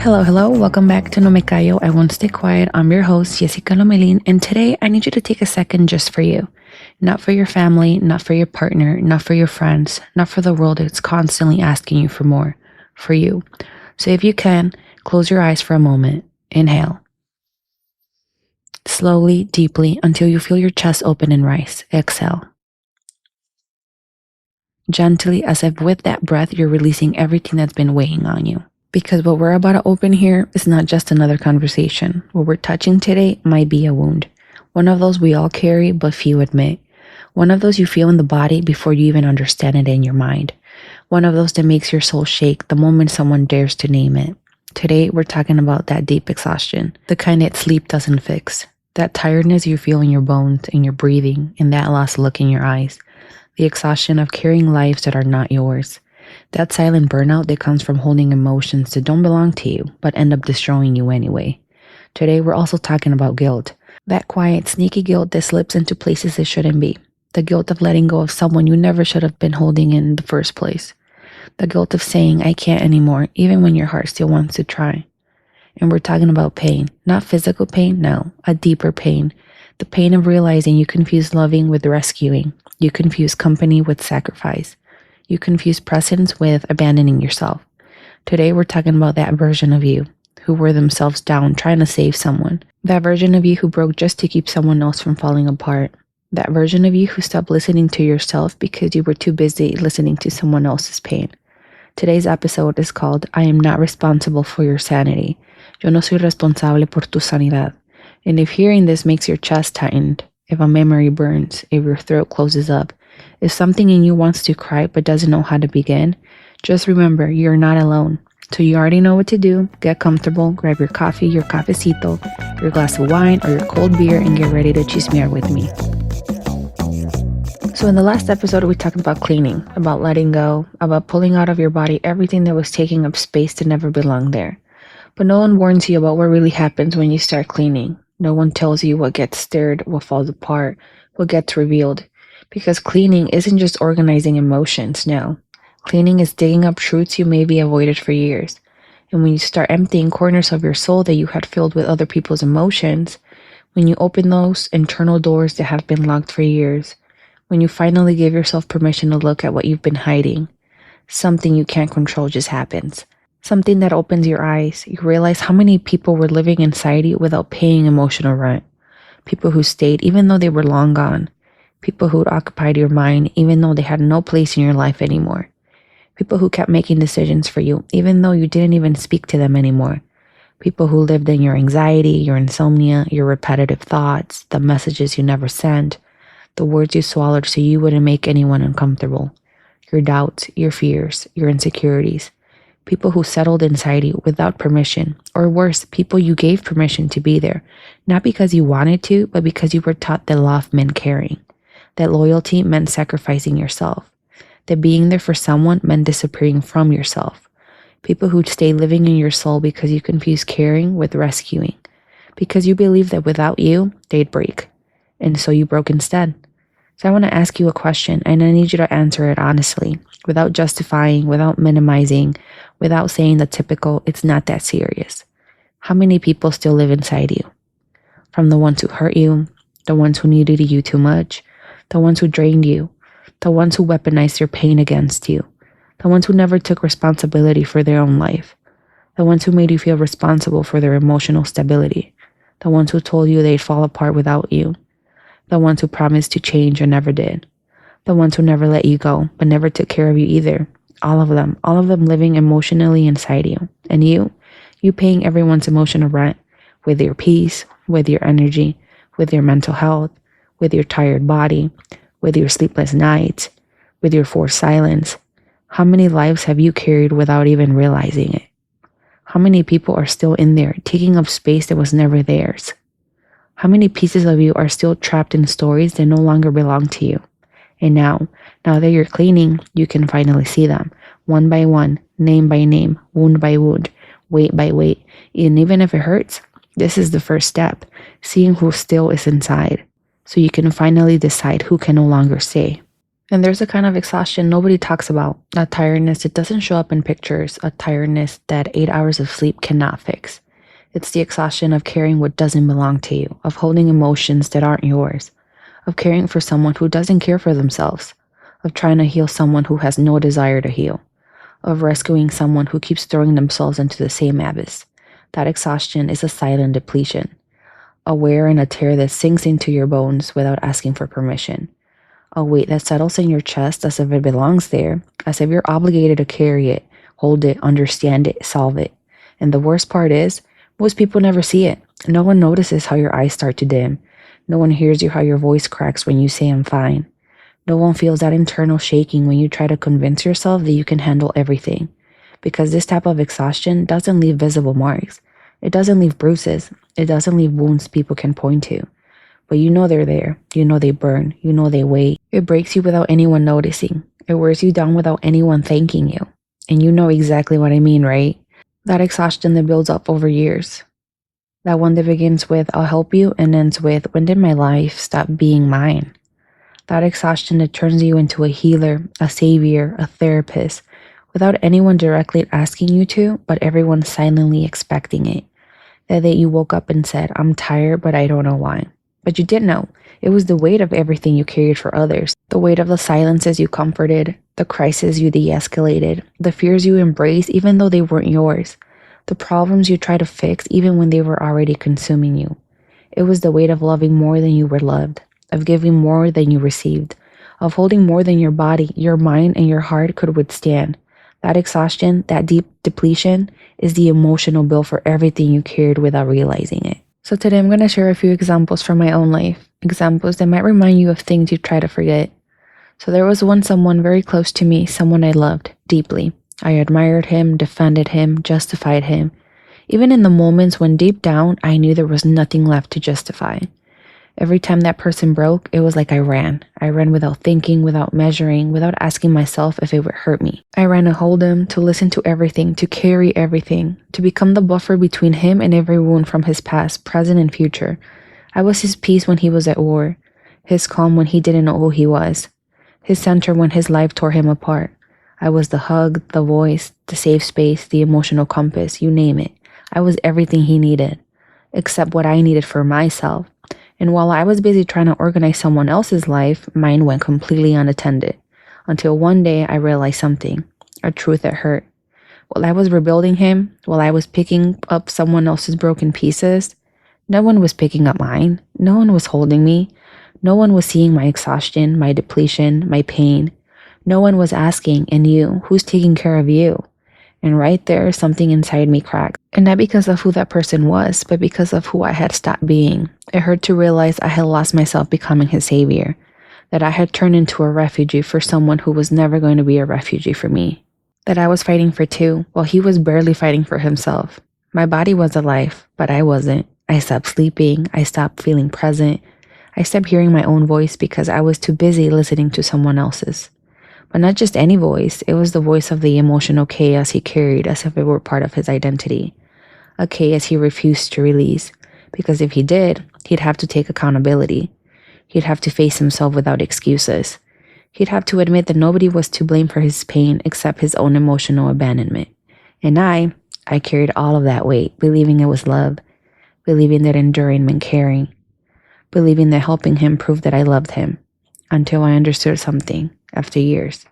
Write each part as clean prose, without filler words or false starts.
Hello. Welcome back to No Me Callo. I won't stay quiet. I'm your host, Jessica Lomelin, and today I need you to take a second just for you. Not for your family, not for your partner, not for your friends, not for the world that's constantly asking you for more. For you. So if you can, close your eyes for a moment. Inhale. Slowly, deeply, until you feel your chest open and rise. Exhale. Gently, as if with that breath, you're releasing everything that's been weighing on you. Because what we're about to open here is not just another conversation. What we're touching today might be a wound. One of those we all carry, but few admit. One of those you feel in the body before you even understand it in your mind. One of those that makes your soul shake the moment someone dares to name it. Today, we're talking about that deep exhaustion. The kind that sleep doesn't fix. That tiredness you feel in your bones, in your breathing, and that lost look in your eyes. The exhaustion of carrying lives that are not yours. That silent burnout that comes from holding emotions that don't belong to you, but end up destroying you anyway. Today, we're also talking about guilt. That quiet, sneaky guilt that slips into places it shouldn't be. The guilt of letting go of someone you never should have been holding in the first place. The guilt of saying, I can't anymore, even when your heart still wants to try. And we're talking about pain. Not physical pain, no. A deeper pain. The pain of realizing you confuse loving with rescuing. You confuse company with sacrifice. You confuse presence with abandoning yourself. Today, we're talking about that version of you who wore themselves down trying to save someone. That version of you who broke just to keep someone else from falling apart. That version of you who stopped listening to yourself because you were too busy listening to someone else's pain. Today's episode is called I am not responsible for your sanity. Yo no soy responsable por tu sanidad. And if hearing this makes your chest tighten, if a memory burns, if your throat closes up, if something in you wants to cry but doesn't know how to begin, just remember you're not alone. So you already know what to do. Get comfortable, grab your coffee, your cafecito, your glass of wine, or your cold beer, and get ready to chismear with me. So in the last episode, we talked about cleaning, about letting go, about pulling out of your body everything that was taking up space that never belonged there. But no one warns you about what really happens when you start cleaning. No one tells you what gets stirred, what falls apart, what gets revealed. Because cleaning isn't just organizing emotions, no. Cleaning is digging up truths you maybe avoided for years. And when you start emptying corners of your soul that you had filled with other people's emotions, when you open those internal doors that have been locked for years, when you finally give yourself permission to look at what you've been hiding, something you can't control just happens. Something that opens your eyes. You realize how many people were living inside you without paying emotional rent. People who stayed even though they were long gone. People who occupied your mind even though they had no place in your life anymore. People who kept making decisions for you even though you didn't even speak to them anymore. People who lived in your anxiety, your insomnia, your repetitive thoughts, the messages you never sent, the words you swallowed so you wouldn't make anyone uncomfortable. Your doubts, your fears, your insecurities. People who settled inside you without permission, or worse, people you gave permission to be there, not because you wanted to, but because you were taught that love meant caring, that loyalty meant sacrificing yourself, that being there for someone meant disappearing from yourself. People who'd stay living in your soul because you confused caring with rescuing, because you believed that without you, they'd break, and so you broke instead. So I want to ask you a question, and I need you to answer it honestly, without justifying, without minimizing, without saying the typical, it's not that serious. How many people still live inside you? From the ones who hurt you, the ones who needed you too much, the ones who drained you, the ones who weaponized your pain against you, the ones who never took responsibility for their own life, the ones who made you feel responsible for their emotional stability, the ones who told you they'd fall apart without you, the ones who promised to change and never did, the ones who never let you go but never took care of you either. All of them living emotionally inside you. And you paying everyone's emotional rent with your peace, with your energy, with your mental health, with your tired body, with your sleepless nights, with your forced silence. How many lives have you carried without even realizing it? How many people are still in there, taking up space that was never theirs? How many pieces of you are still trapped in stories that no longer belong to you? And now that you're cleaning, you can finally see them, one by one, name by name, wound by wound, weight by weight. And even if it hurts, this is the first step, seeing who still is inside. so you can finally decide who can no longer stay. And there's a kind of exhaustion nobody talks about, a tiredness that doesn't show up in pictures, a tiredness that 8 hours of sleep cannot fix. It's the exhaustion of carrying what doesn't belong to you, of holding emotions that aren't yours, of caring for someone who doesn't care for themselves, of trying to heal someone who has no desire to heal, of rescuing someone who keeps throwing themselves into the same abyss. That exhaustion is a silent depletion, a wear and a tear that sinks into your bones without asking for permission, a weight that settles in your chest as if it belongs there, as if you're obligated to carry it, hold it, understand it, solve it. And the worst part is, most people never see it. No one notices how your eyes start to dim. No one hears you how your voice cracks when you say I'm fine. No one feels that internal shaking when you try to convince yourself that you can handle everything. Because this type of exhaustion doesn't leave visible marks. It doesn't leave bruises. It doesn't leave wounds people can point to. But you know they're there. You know they burn. You know they weigh. It breaks you without anyone noticing. It wears you down without anyone thanking you. And you know exactly what I mean, right? That exhaustion that builds up over years. That one that begins with, I'll help you, and ends with, when did my life stop being mine? That exhaustion that turns you into a healer, a savior, a therapist, without anyone directly asking you to, but everyone silently expecting it. That day you woke up and said, I'm tired, but I don't know why. But you did know. It was the weight of everything you carried for others, the weight of the silences you comforted, the crises you de-escalated, the fears you embraced even though they weren't yours, the problems you tried to fix even when they were already consuming you. It was the weight of loving more than you were loved, of giving more than you received, of holding more than your body, your mind, and your heart could withstand. That exhaustion, that deep depletion, is the emotional bill for everything you carried without realizing it. So today I'm going to share a few examples from my own life, examples that might remind you of things you try to forget. So there was once someone very close to me, someone I loved deeply. I admired him, defended him, justified him, even in the moments when deep down I knew there was nothing left to justify. Every time that person broke, it was like I ran. I ran without thinking, without measuring, without asking myself if it would hurt me. I ran to hold him, to listen to everything, to carry everything, to become the buffer between him and every wound from his past, present, and future. I was his peace when he was at war, his calm when he didn't know who he was, his center when his life tore him apart. I was the hug, the voice, the safe space, the emotional compass, you name it. I was everything he needed, except what I needed for myself. And while I was busy trying to organize someone else's life, mine went completely unattended. Until one day I realized something, a truth that hurt. While I was rebuilding him, while I was picking up someone else's broken pieces, no one was picking up mine. No one was holding me. No one was seeing my exhaustion, my depletion, my pain. No one was asking, and you, who's taking care of you? And right there, something inside me cracked. And not because of who that person was, but because of who I had stopped being. It hurt to realize I had lost myself becoming his savior, that I had turned into a refugee for someone who was never going to be a refugee for me, that I was fighting for two while he was barely fighting for himself. My body was alive, but I wasn't. I stopped sleeping. I stopped feeling present. I stopped hearing my own voice because I was too busy listening to someone else's. But not just any voice, it was the voice of the emotional chaos he carried as if it were part of his identity. A chaos he refused to release, because if he did, he'd have to take accountability. He'd have to face himself without excuses. He'd have to admit that nobody was to blame for his pain except his own emotional abandonment. And I carried all of that weight, believing it was love, believing that enduring meant caring, believing that helping him proved that I loved him, until I understood something. After years,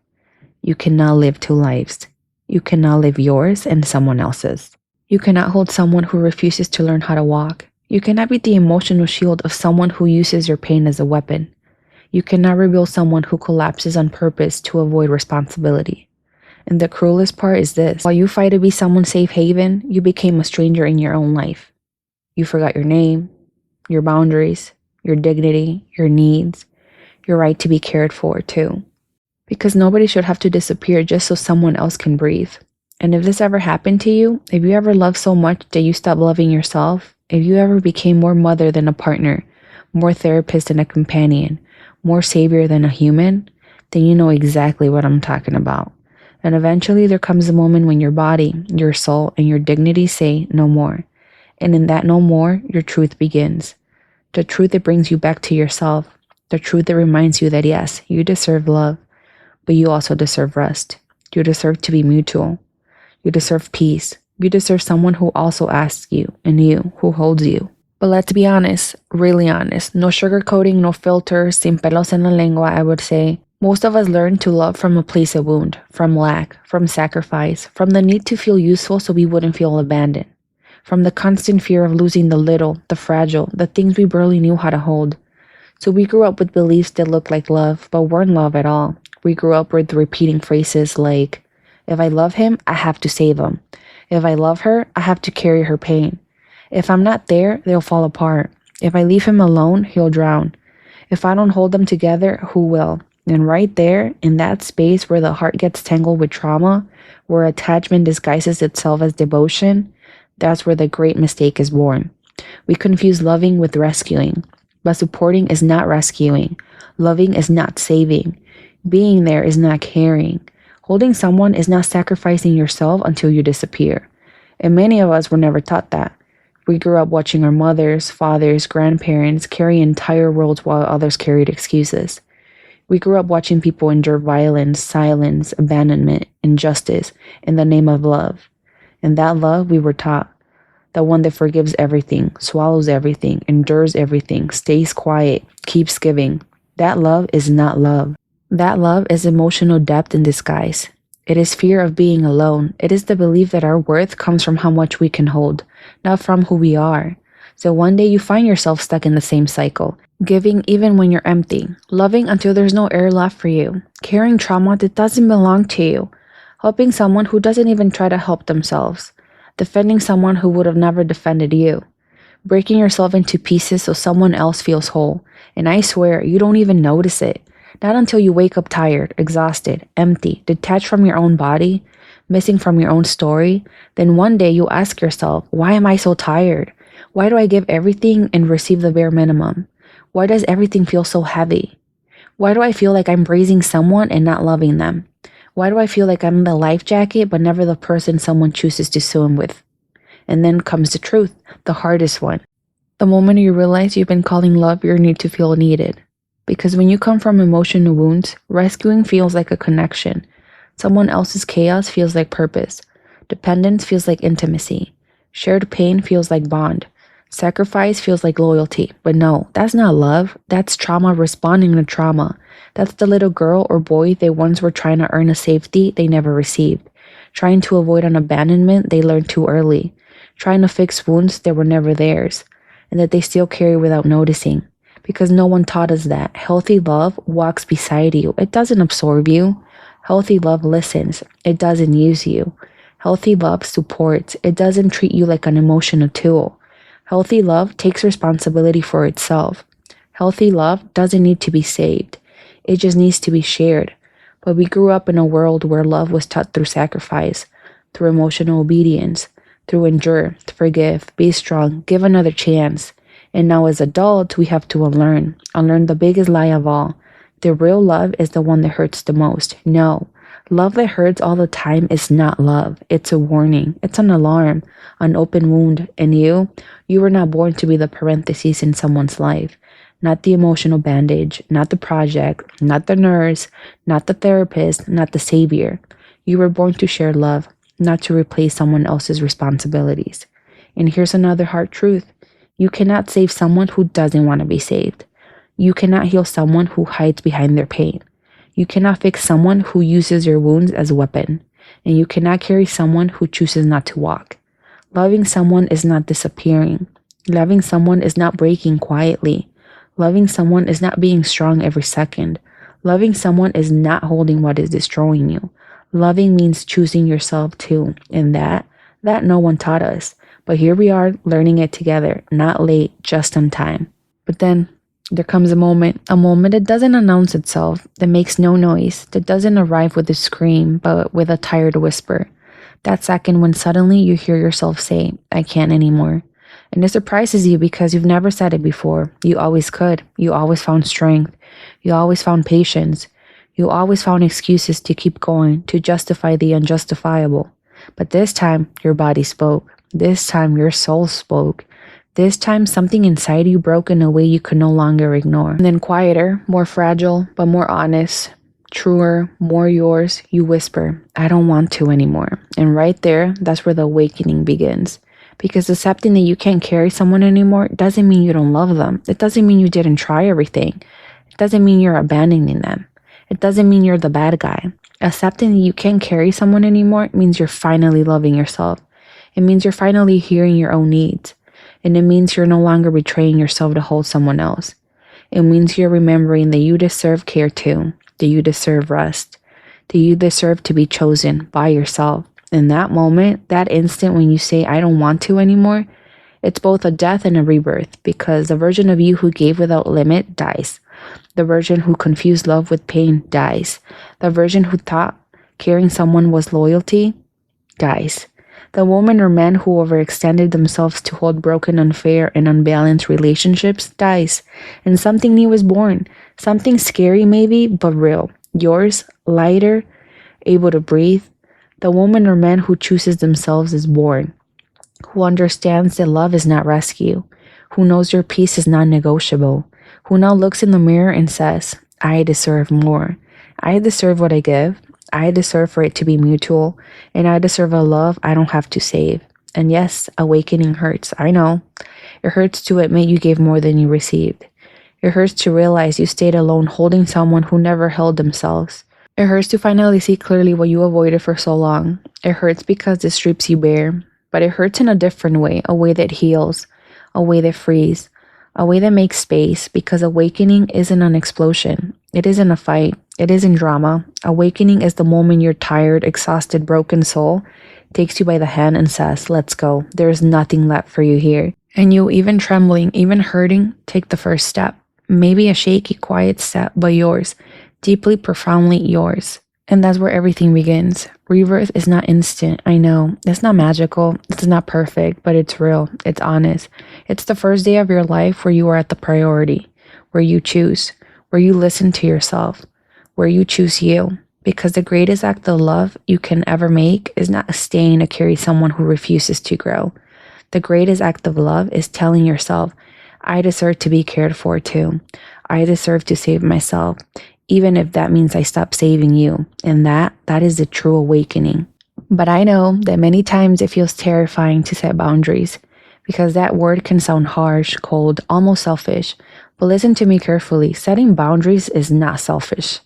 you cannot live two lives. You cannot live yours and someone else's. You cannot hold someone who refuses to learn how to walk. You cannot be the emotional shield of someone who uses your pain as a weapon. You cannot rebuild someone who collapses on purpose to avoid responsibility. And the cruelest part is this. While you fight to be someone's safe haven, you became a stranger in your own life. You forgot your name, your boundaries, your dignity, your needs, your right to be cared for too. Because nobody should have to disappear just so someone else can breathe. And if this ever happened to you, if you ever loved so much that you stopped loving yourself, if you ever became more mother than a partner, more therapist than a companion, more savior than a human, then you know exactly what I'm talking about. And eventually there comes a moment when your body, your soul, and your dignity say no more. And in that no more, your truth begins. The truth that brings you back to yourself. The truth that reminds you that yes, you deserve love, but you also deserve rest. You deserve to be mutual. You deserve peace. You deserve someone who also asks you and you, who holds you. But let's be honest, really honest. No sugarcoating, no filters, sin pelos en la lengua, I would say. Most of us learn to love from a place of wound, from lack, from sacrifice, from the need to feel useful so we wouldn't feel abandoned, from the constant fear of losing the little, the fragile, the things we barely knew how to hold. So we grew up with beliefs that looked like love, but weren't love at all. We grew up with repeating phrases like, if I love him, I have to save him. If I love her, I have to carry her pain. If I'm not there, they'll fall apart. If I leave him alone, he'll drown. If I don't hold them together, who will? And right there, in that space where the heart gets tangled with trauma, where attachment disguises itself as devotion, that's where the great mistake is born. We confuse loving with rescuing, but supporting is not rescuing. Loving is not saving. Being there is not caring. Holding someone is not sacrificing yourself until you disappear. And many of us were never taught that. We grew up watching our mothers, fathers, grandparents carry entire worlds while others carried excuses. We grew up watching people endure violence, silence, abandonment, injustice in the name of love. And that love we were taught, the one that forgives everything, swallows everything, endures everything, stays quiet, keeps giving. That love is not love. That love is emotional depth in disguise. It is fear of being alone. It is the belief that our worth comes from how much we can hold, not from who we are. So one day you find yourself stuck in the same cycle, giving even when you're empty, loving until there's no air left for you, carrying trauma that doesn't belong to you, helping someone who doesn't even try to help themselves, defending someone who would have never defended you, breaking yourself into pieces so someone else feels whole. And I swear, you don't even notice it. Not until you wake up tired, exhausted, empty, detached from your own body, missing from your own story. Then one day you ask yourself, why am I so tired? Why do I give everything and receive the bare minimum? Why does everything feel so heavy? Why do I feel like I'm raising someone and not loving them? Why do I feel like I'm the life jacket but never the person someone chooses to swim with? And then comes the truth, the hardest one. The moment you realize you've been calling love your need to feel needed. Because when you come from emotional wounds, rescuing feels like a connection. Someone else's chaos feels like purpose. Dependence feels like intimacy. Shared pain feels like bond. Sacrifice feels like loyalty. But no, that's not love. That's trauma responding to trauma. That's the little girl or boy they once were trying to earn a safety they never received. Trying to avoid an abandonment they learned too early. Trying to fix wounds that were never theirs. And that they still carry without noticing. Because no one taught us that. Healthy love walks beside you. It doesn't absorb you. Healthy love listens. It doesn't use you. Healthy love supports. It doesn't treat you like an emotional tool. Healthy love takes responsibility for itself. Healthy love doesn't need to be saved. It just needs to be shared. But we grew up in a world where love was taught through sacrifice, through emotional obedience, through endure, forgive, be strong, give another chance. And now as adults, we have to unlearn the biggest lie of all. The real love is the one that hurts the most. No, love that hurts all the time is not love. It's a warning. It's an alarm, an open wound. And you were not born to be the parentheses in someone's life. Not the emotional bandage, not the project, not the nurse, not the therapist, not the savior. You were born to share love, not to replace someone else's responsibilities. And here's another hard truth. You cannot save someone who doesn't want to be saved. You cannot heal someone who hides behind their pain. You cannot fix someone who uses your wounds as a weapon. And you cannot carry someone who chooses not to walk. Loving someone is not disappearing. Loving someone is not breaking quietly. Loving someone is not being strong every second. Loving someone is not holding what is destroying you. Loving means choosing yourself too. And that no one taught us. But here we are learning it together, not late, just on time. But then there comes a moment that doesn't announce itself, that makes no noise, that doesn't arrive with a scream, but with a tired whisper. That second when suddenly you hear yourself say, I can't anymore. And it surprises you because you've never said it before. You always could. You always found strength. You always found patience. You always found excuses to keep going, to justify the unjustifiable. But this time, your body spoke. This time your soul spoke. This time, something inside you broke in a way you could no longer ignore. And then quieter, more fragile, but more honest, truer, more yours, you whisper, I don't want to anymore. And right there, that's where the awakening begins. Because accepting that you can't carry someone anymore doesn't mean you don't love them. It doesn't mean you didn't try everything. It doesn't mean you're abandoning them. It doesn't mean you're the bad guy. Accepting that you can't carry someone anymore means you're finally loving yourself. It means you're finally hearing your own needs. And it means you're no longer betraying yourself to hold someone else. It means you're remembering that you deserve care too, that you deserve rest, that you deserve to be chosen by yourself. In that moment, that instant when you say, I don't want to anymore, it's both a death and a rebirth, because the version of you who gave without limit dies. The version who confused love with pain dies. The version who thought caring someone was loyalty dies. The woman or man who overextended themselves to hold broken, unfair, and unbalanced relationships dies. And something new is born. Something scary maybe, but real. Yours, lighter, able to breathe. The woman or man who chooses themselves is born. Who understands that love is not rescue. Who knows your peace is non-negotiable. Who now looks in the mirror and says, I deserve more. I deserve what I give. I deserve for it to be mutual, and I deserve a love I don't have to save. And yes, awakening hurts, I know. It hurts to admit you gave more than you received. It hurts to realize you stayed alone holding someone who never held themselves. It hurts to finally see clearly what you avoided for so long. It hurts because it strips you bare, but it hurts in a different way, a way that heals, a way that frees, a way that makes space, because awakening isn't an explosion. It isn't a fight. It isn't drama. Awakening is the moment your tired, exhausted, broken soul takes you by the hand and says, let's go. There is nothing left for you here. And you, even trembling, even hurting, take the first step. Maybe a shaky, quiet step, but yours. Deeply, profoundly yours. And that's where everything begins. Rebirth is not instant, I know. It's not magical. It's not perfect, but it's real. It's honest. It's the first day of your life where you are at the priority, where you choose, where you listen to yourself, where you choose you. Because the greatest act of love you can ever make is not staying to carry someone who refuses to grow. The greatest act of love is telling yourself, I deserve to be cared for too. I deserve to save myself, even if that means I stop saving you. And that is the true awakening. But I know that many times it feels terrifying to set boundaries, because that word can sound harsh, cold, almost selfish. But listen to me carefully. Setting boundaries is not selfish.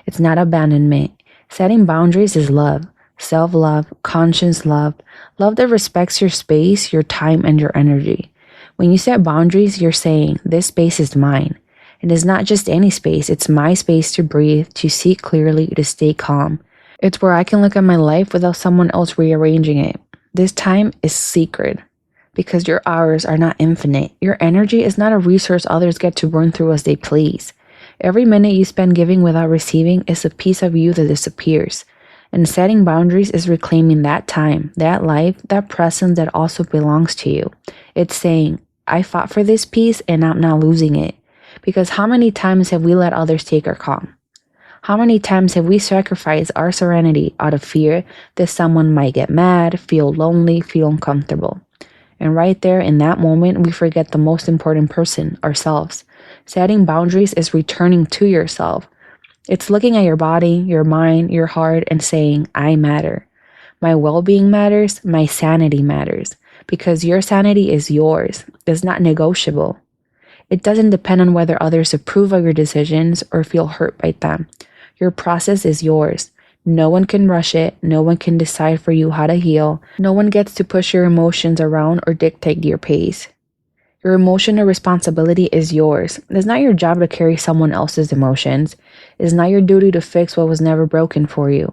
It's not abandonment. Setting boundaries is love, self-love, conscious love, love that respects your space, your time, and your energy. When you set boundaries, you're saying, this space is mine. And it's not just any space, it's my space to breathe, to see clearly, to stay calm. It's where I can look at my life without someone else rearranging it. This time is sacred, because your hours are not infinite. Your energy is not a resource others get to burn through as they please. Every minute you spend giving without receiving is a piece of you that disappears. And setting boundaries is reclaiming that time, that life, that presence that also belongs to you. It's saying, I fought for this piece and I'm not losing it. Because how many times have we let others take our calm? How many times have we sacrificed our serenity out of fear that someone might get mad, feel lonely, feel uncomfortable? And right there in that moment, we forget the most important person, ourselves. Setting boundaries is returning to yourself. It's looking at your body, your mind, your heart, and saying, I matter. My well-being matters, my sanity matters. Because your sanity is yours. It's not negotiable. It doesn't depend on whether others approve of your decisions or feel hurt by them. Your process is yours. No one can rush it. No one can decide for you how to heal. No one gets to push your emotions around or dictate your pace. Your emotional responsibility is yours. It's not your job to carry someone else's emotions. It's not your duty to fix what was never broken for you.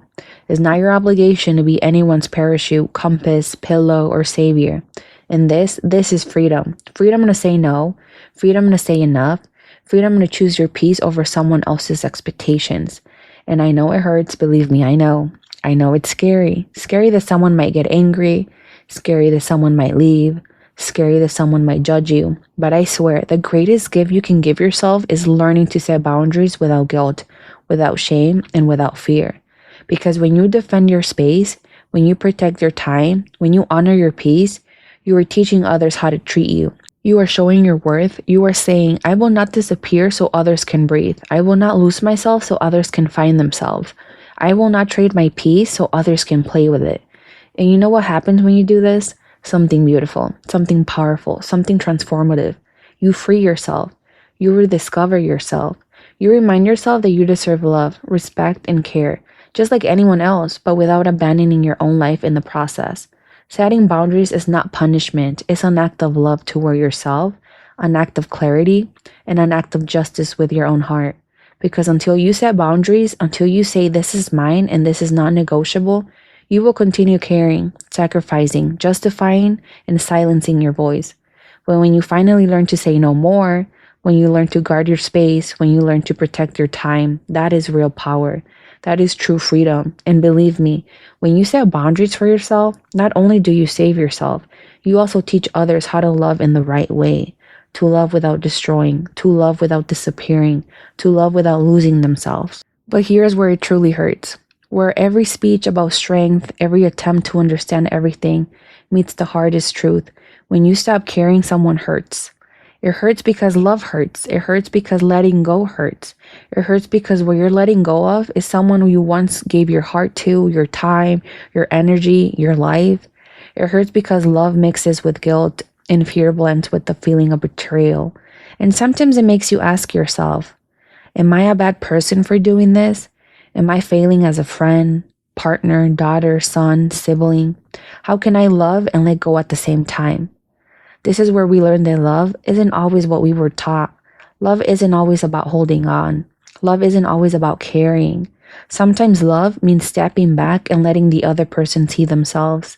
It's not your obligation to be anyone's parachute, compass, pillow, or savior. And this is freedom. Freedom to say no. Freedom to say enough. Freedom to choose your peace over someone else's expectations. And I know it hurts, believe me, I know. I know it's scary. Scary that someone might get angry. Scary that someone might leave. Scary that someone might judge you. But I swear, the greatest gift you can give yourself is learning to set boundaries without guilt, without shame, and without fear. Because when you defend your space, when you protect your time, when you honor your peace, You are teaching others how to treat you. You are showing your worth. You are saying, I will not disappear so others can breathe. I will not lose myself so others can find themselves. I will not trade my peace so others can play with it. And you know what happens when you do this? Something beautiful, something powerful, something transformative. You free yourself. You rediscover yourself. You remind yourself that you deserve love, respect, and care, just like anyone else, but without abandoning your own life in the process. Setting boundaries is not punishment, it's an act of love toward yourself, an act of clarity, and an act of justice with your own heart. Because until you set boundaries, until you say this is mine and this is not negotiable, you will continue caring, sacrificing, justifying, and silencing your voice. But when you finally learn to say no more, when you learn to guard your space, when you learn to protect your time, that is real power. That is true freedom. And believe me, when you set boundaries for yourself, not only do you save yourself, you also teach others how to love in the right way. To love without destroying, to love without disappearing, to love without losing themselves. But here's where it truly hurts. Where every speech about strength, every attempt to understand everything meets the hardest truth. When you stop caring, someone hurts. It hurts because love hurts. It hurts because letting go hurts. It hurts because what you're letting go of is someone who you once gave your heart to, your time, your energy, your life. It hurts because love mixes with guilt and fear blends with the feeling of betrayal. And sometimes it makes you ask yourself, am I a bad person for doing this? Am I failing as a friend, partner, daughter, son, sibling? How can I love and let go at the same time? This is where we learn that love isn't always what we were taught. Love isn't always about holding on. Love isn't always about caring. Sometimes love means stepping back and letting the other person see themselves.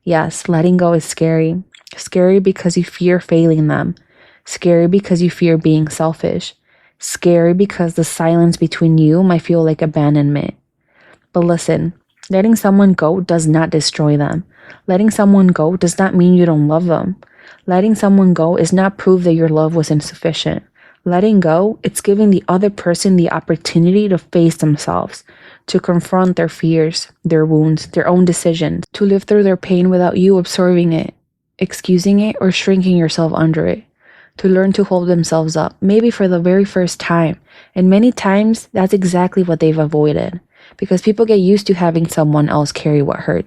Yes, letting go is scary. Scary because you fear failing them. Scary because you fear being selfish. Scary because the silence between you might feel like abandonment. But listen, letting someone go does not destroy them. Letting someone go does not mean you don't love them. Letting someone go is not proof that your love was insufficient. Letting go, it's giving the other person the opportunity to face themselves, to confront their fears, their wounds, their own decisions, to live through their pain without you absorbing it, excusing it, or shrinking yourself under it, to learn to hold themselves up, maybe for the very first time. And many times, that's exactly what they've avoided, because people get used to having someone else carry what hurt.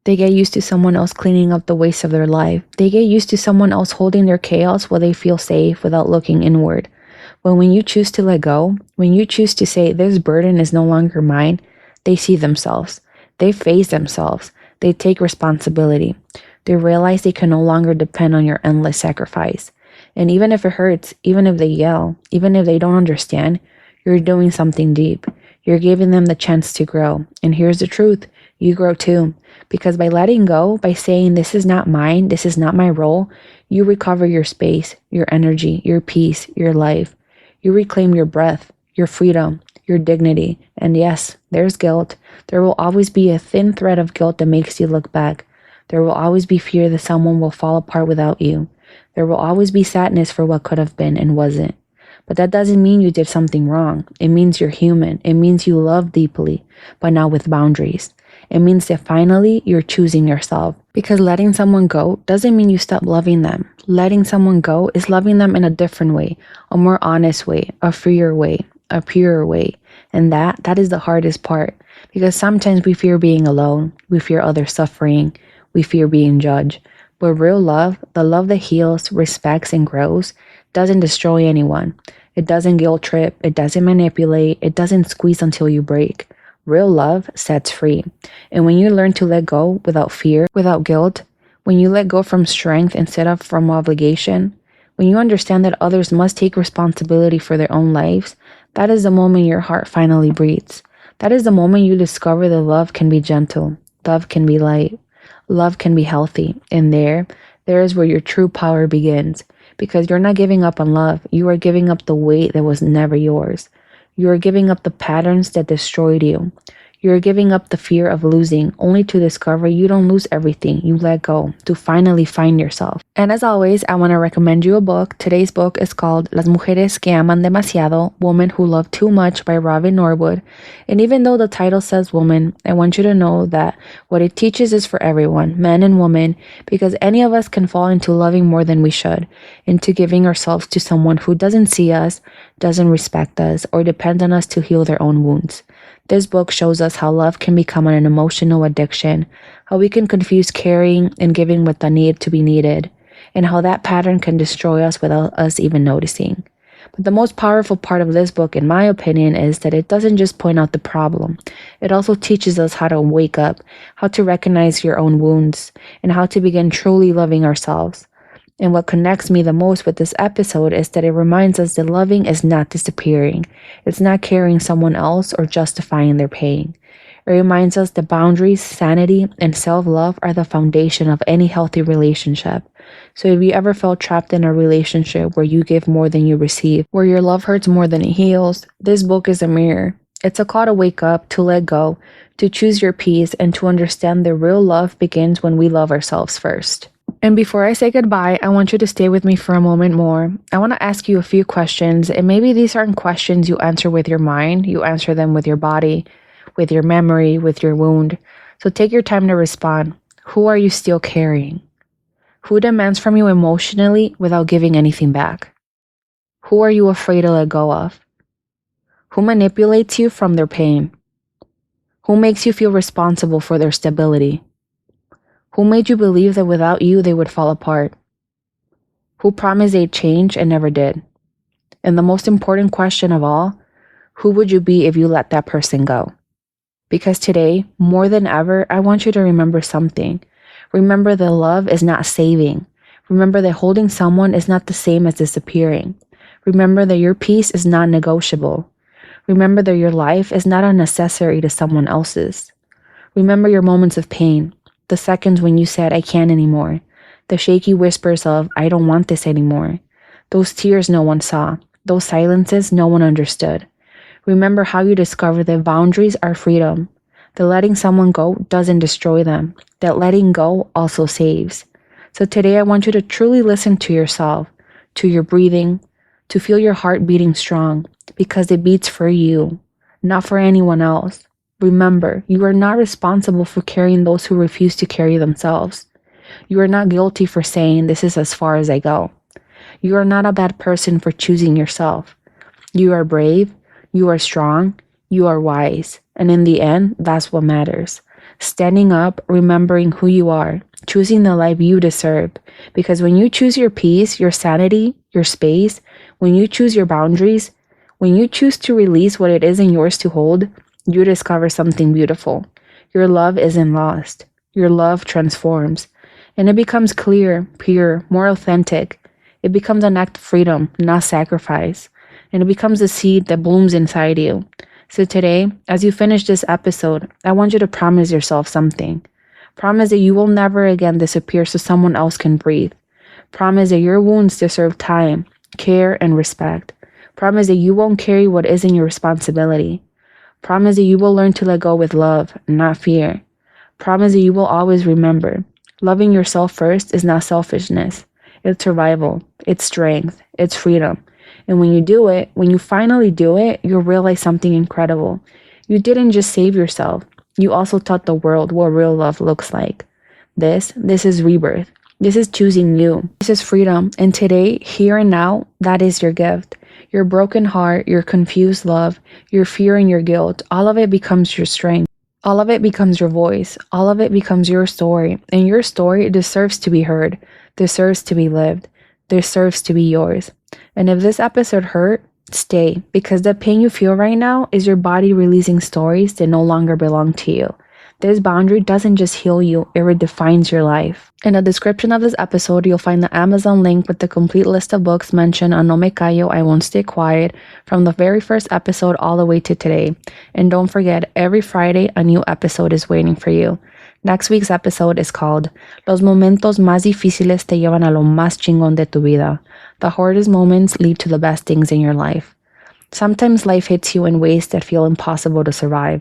They get used to someone else cleaning up the waste of their life. They get used to someone else holding their chaos while they feel safe without looking inward. But when you choose to let go, when you choose to say, this burden is no longer mine, they see themselves. They face themselves. They take responsibility. They realize they can no longer depend on your endless sacrifice. And even if it hurts, even if they yell, even if they don't understand, you're doing something deep. You're giving them the chance to grow. And here's the truth. You grow too. Because by letting go, by saying this is not mine, this is not my role, you recover your space, your energy, your peace, your life. You reclaim your breath, your freedom, your dignity. And yes, there's guilt. There will always be a thin thread of guilt that makes you look back. There will always be fear that someone will fall apart without you. There will always be sadness for what could have been and wasn't. But that doesn't mean you did something wrong. It means you're human. It means you love deeply, but not with boundaries. It means that finally you're choosing yourself. Because letting someone go doesn't mean you stop loving them. Letting someone go is loving them in a different way, a more honest way, a freer way, a purer way. And that is the hardest part. Because sometimes we fear being alone. We fear others suffering. We fear being judged. But real love, the love that heals, respects, and grows, doesn't destroy anyone. It doesn't guilt trip. It doesn't manipulate. It doesn't squeeze until you break. Real love sets free. And when you learn to let go without fear, without guilt, when you let go from strength instead of from obligation, when you understand that others must take responsibility for their own lives, that is the moment your heart finally breathes. That is the moment you discover that love can be gentle, love can be light, love can be healthy. And there is where your true power begins. Because you're not giving up on love, you are giving up the weight that was never yours. You are giving up the patterns that destroyed you. You're giving up the fear of losing, only to discover you don't lose everything. You let go to finally find yourself. And as always, I want to recommend you a book. Today's book is called Las Mujeres que Aman Demasiado, Women Who Love Too Much by Robin Norwood. And even though the title says woman, I want you to know that what it teaches is for everyone, men and women, because any of us can fall into loving more than we should, into giving ourselves to someone who doesn't see us, doesn't respect us, or depends on us to heal their own wounds. This book shows us how love can become an emotional addiction, how we can confuse caring and giving with the need to be needed, and how that pattern can destroy us without us even noticing. But the most powerful part of this book, in my opinion, is that it doesn't just point out the problem. It also teaches us how to wake up, how to recognize your own wounds, and how to begin truly loving ourselves. And what connects me the most with this episode is that it reminds us that loving is not disappearing. It's not carrying someone else or justifying their pain. It reminds us that boundaries, sanity, and self-love are the foundation of any healthy relationship. So if you ever felt trapped in a relationship where you give more than you receive, where your love hurts more than it heals, this book is a mirror. It's a call to wake up, to let go, to choose your peace, and to understand that real love begins when we love ourselves first. And before I say goodbye, I want you to stay with me for a moment more. I want to ask you a few questions, and maybe these aren't questions you answer with your mind. You answer them with your body, with your memory, with your wound. So take your time to respond. Who are you still carrying? Who demands from you emotionally without giving anything back? Who are you afraid to let go of? Who manipulates you from their pain? Who makes you feel responsible for their stability? Who made you believe that without you they would fall apart? Who promised they'd change and never did? And the most important question of all, who would you be if you let that person go? Because today, more than ever, I want you to remember something. Remember that love is not saving. Remember that holding someone is not the same as disappearing. Remember that your peace is not negotiable. Remember that your life is not unnecessary to someone else's. Remember your moments of pain, the seconds when you said, I can't anymore, the shaky whispers of, I don't want this anymore, those tears no one saw, those silences no one understood. Remember how you discovered that boundaries are freedom, that letting someone go doesn't destroy them, that letting go also saves. So today I want you to truly listen to yourself, to your breathing, to feel your heart beating strong, because it beats for you, not for anyone else. Remember, you are not responsible for carrying those who refuse to carry themselves. You are not guilty for saying, this is as far as I go. You are not a bad person for choosing yourself. You are brave, you are strong, you are wise, and in the end, that's what matters. Standing up, remembering who you are, choosing the life you deserve. Because when you choose your peace, your sanity, your space, when you choose your boundaries, when you choose to release what it isn't yours to hold, you discover something beautiful. Your love isn't lost. Your love transforms. And it becomes clear, pure, more authentic. It becomes an act of freedom, not sacrifice. And it becomes a seed that blooms inside you. So today, as you finish this episode, I want you to promise yourself something. Promise that you will never again disappear so someone else can breathe. Promise that your wounds deserve time, care, and respect. Promise that you won't carry what isn't your responsibility. Promise that you will learn to let go with love, not fear. Promise that you will always remember, loving yourself first is not selfishness. It's survival, it's strength, it's freedom. And when you do it, when you finally do it, you'll realize something incredible. You didn't just save yourself. You also taught the world what real love looks like. This is rebirth. This is choosing you. This is freedom. And today, here and now, that is your gift. Your broken heart, your confused love, your fear and your guilt, all of it becomes your strength. All of it becomes your voice. All of it becomes your story. And your story deserves to be heard, deserves to be lived, deserves to be yours. And if this episode hurt, stay, because the pain you feel right now is your body releasing stories that no longer belong to you. This boundary doesn't just heal you, it redefines your life. In the description of this episode, you'll find the Amazon link with the complete list of books mentioned on No Me Callo, I Won't Stay Quiet, from the very first episode all the way to today. And don't forget, every Friday, a new episode is waiting for you. Next week's episode is called Los momentos más difíciles te llevan a lo más chingón de tu vida. The hardest moments lead to the best things in your life. Sometimes life hits you in ways that feel impossible to survive.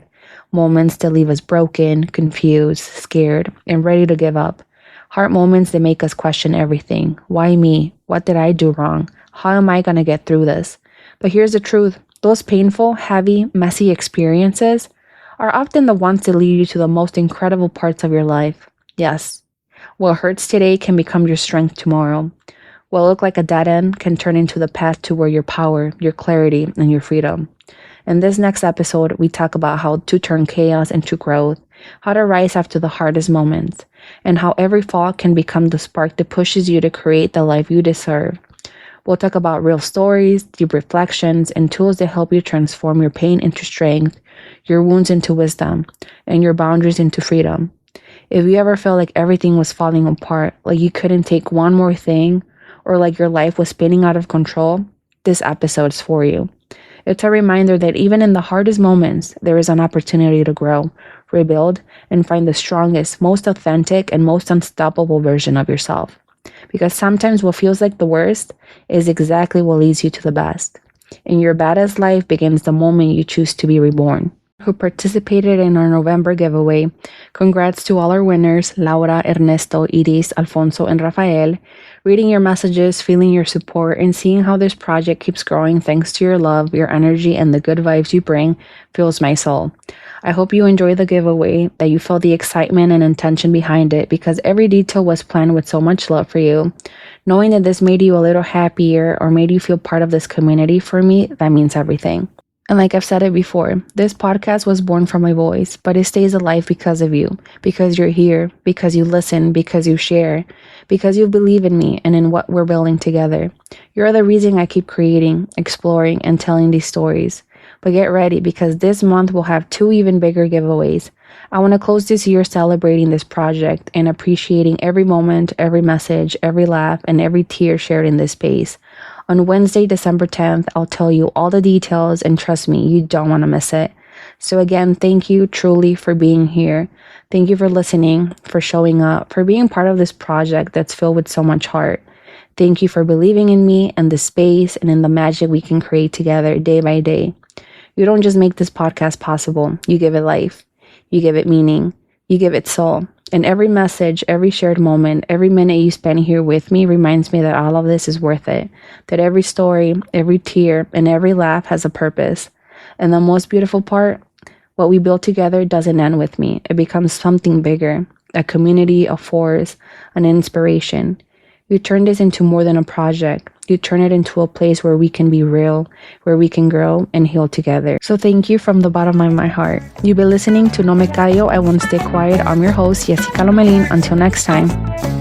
Moments that leave us broken, confused, scared, and ready to give up. Heart moments that make us question everything. Why me? What did I do wrong? How am I going to get through this? But here's the truth. Those painful, heavy, messy experiences are often the ones that lead you to the most incredible parts of your life. Yes, what hurts today can become your strength tomorrow. What looked like a dead end can turn into the path to where your power, your clarity, and your freedom. In this next episode, we talk about how to turn chaos into growth, how to rise after the hardest moments, and how every fall can become the spark that pushes you to create the life you deserve. We'll talk about real stories, deep reflections, and tools that help you transform your pain into strength, your wounds into wisdom, and your boundaries into freedom. If you ever felt like everything was falling apart, like you couldn't take one more thing, or like your life was spinning out of control, this episode's for you. It's a reminder that even in the hardest moments, there is an opportunity to grow, rebuild, and find the strongest, most authentic, and most unstoppable version of yourself. Because sometimes what feels like the worst is exactly what leads you to the best. And your baddest life begins the moment you choose to be reborn. Who participated in our November giveaway. Congrats to all our winners, Laura, Ernesto, Iris, Alfonso, and Rafael. Reading your messages, feeling your support, and seeing how this project keeps growing thanks to your love, your energy, and the good vibes you bring fills my soul. I hope you enjoy the giveaway, that you felt the excitement and intention behind it, because every detail was planned with so much love for you. Knowing that this made you a little happier or made you feel part of this community, for me, that means everything. And like I've said it before, this podcast was born from my voice, but it stays alive because of you, because you're here, because you listen, because you share, because you believe in me and in what we're building together. You're the reason I keep creating, exploring, and telling these stories. But get ready, because this month we'll have 2 even bigger giveaways. I want to close this year celebrating this project and appreciating every moment, every message, every laugh, and every tear shared in this space. On Wednesday, December 10th, I'll tell you all the details, and trust me, you don't want to miss it. So again, thank you truly for being here. Thank you for listening, for showing up, for being part of this project that's filled with so much heart. Thank you for believing in me and the space and in the magic we can create together day by day. You don't just make this podcast possible, you give it life. You give it meaning. You give it soul. And every message, every shared moment, every minute you spend here with me reminds me that all of this is worth it. That every story, every tear, and every laugh has a purpose. And the most beautiful part, what we build together doesn't end with me. It becomes something bigger, a community, a force, an inspiration. You turn this into more than a project. You turn it into a place where we can be real, where we can grow and heal together. So thank you from the bottom of my heart. You've been listening to No Me Callo, I Won't Stay Quiet. I'm your host, Jessica Lomelin. Until next time.